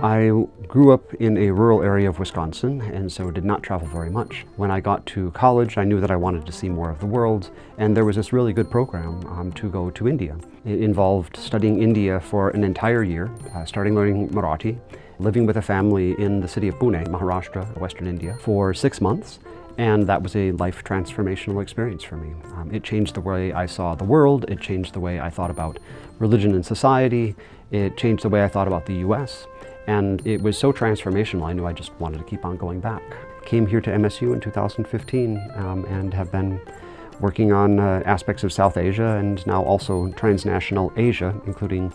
I grew up in a rural area of Wisconsin and so did not travel very much. When I got to college, I knew that I wanted to see more of the world, and there was this really good program to go to India. It involved studying India for an entire year, starting learning Marathi, living with a family in the city of Pune, Maharashtra, Western India, for 6 months. And that was a life transformational experience for me. It changed the way I saw the world, it changed the way I thought about religion and society, it changed the way I thought about the US. And it was so transformational, I knew I just wanted to keep on going back. Came here to MSU in 2015 and have been working on aspects of South Asia and now also transnational Asia, including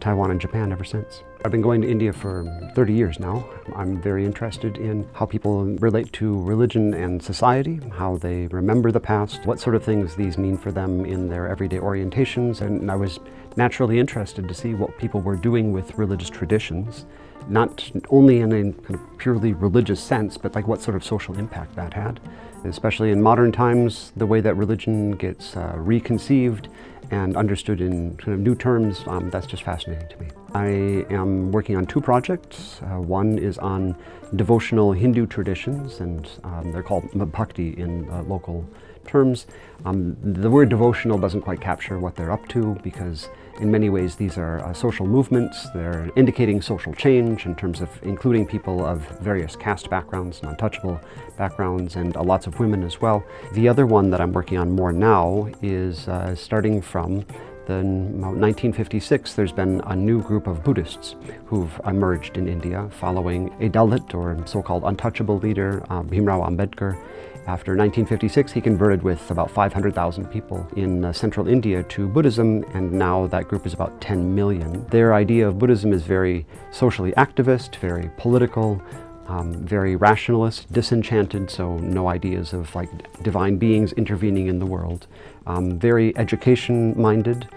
Taiwan and Japan ever since. I've been going to India for 30 years now. I'm very interested in how people relate to religion and society, how they remember the past, what sort of things these mean for them in their everyday orientations, and I was naturally interested to see what people were doing with religious traditions, not only in a kind of purely religious sense, but like what sort of social impact that had. Especially in modern times, the way that religion gets reconceived and understood in kind of new terms, that's just fascinating to me. I am working on 2 projects. One is on devotional Hindu traditions, and they're called bhakti in local terms. The word devotional doesn't quite capture what they're up to, because in many ways these are social movements. They're indicating social change in terms of including people of various caste backgrounds, non-touchable backgrounds, and lots of women as well. The other one that I'm working on more now is starting from 1956, there's been a new group of Buddhists who've emerged in India following a Dalit, or so-called untouchable leader, Bhimrao Ambedkar. After 1956, he converted with about 500,000 people in central India to Buddhism, and now that group is about 10 million. Their idea of Buddhism is very socially activist, very political, very rationalist, disenchanted, so no ideas of like divine beings intervening in the world, very education-minded,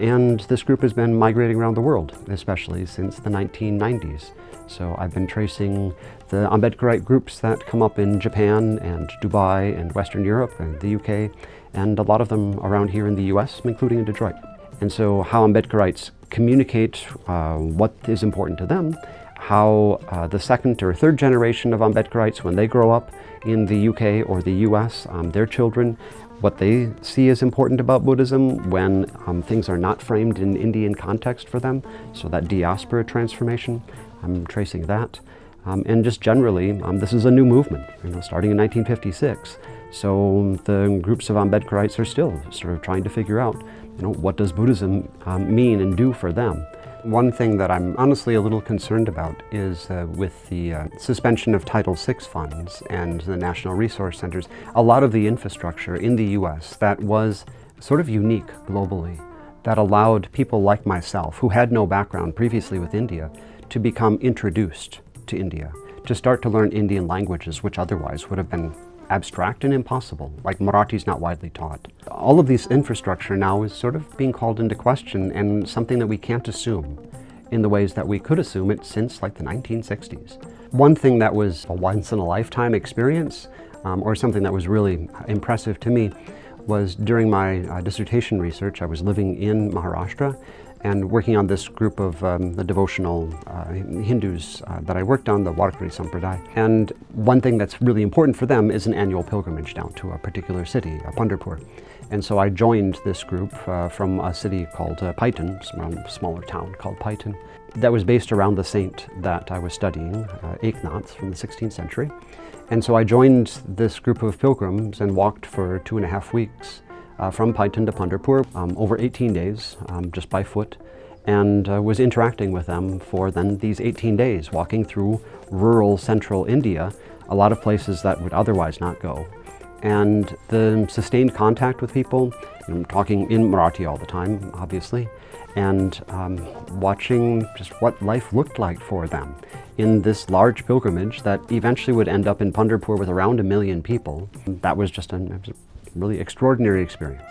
and this group has been migrating around the world, especially since the 1990s. So I've been tracing the Ambedkarite groups that come up in Japan and Dubai and Western Europe and the UK, and a lot of them around here in the US, including in Detroit. And so how Ambedkarites communicate what is important to them, how the second or third generation of Ambedkarites, when they grow up in the UK or the US, their children, what they see as important about Buddhism when things are not framed in Indian context for them, so that diaspora transformation, I'm tracing that. And just generally, this is a new movement, starting in 1956. So the groups of Ambedkarites are still sort of trying to figure out, what does Buddhism mean and do for them? One thing that I'm honestly a little concerned about is with the suspension of Title VI funds and the National Resource Centers, a lot of the infrastructure in the US that was sort of unique globally, that allowed people like myself, who had no background previously with India, to become introduced to India, to start to learn Indian languages, which otherwise would have been abstract and impossible, like Marathi is not widely taught. All of this infrastructure now is sort of being called into question, and something that we can't assume in the ways that we could assume it since like the 1960s. One thing that was a once-in-a-lifetime experience, or something that was really impressive to me, was during my dissertation research. I was living in Maharashtra and working on this group of the devotional Hindus that I worked on, the Warkari Sampradaya. And one thing that's really important for them is an annual pilgrimage down to a particular city, Pandharpur. And so I joined this group from a city called Paitan, a smaller town called Paitan, that was based around the saint that I was studying, Eknath, from the 16th century. And so I joined this group of pilgrims and walked for 2.5 weeks from Paitan to Pandharpur, over 18 days, just by foot, and was interacting with them for then these 18 days, walking through rural central India, a lot of places that would otherwise not go. And the sustained contact with people, talking in Marathi all the time, obviously, and watching just what life looked like for them in this large pilgrimage that eventually would end up in Pandharpur with around 1 million people. That was just a really extraordinary experience.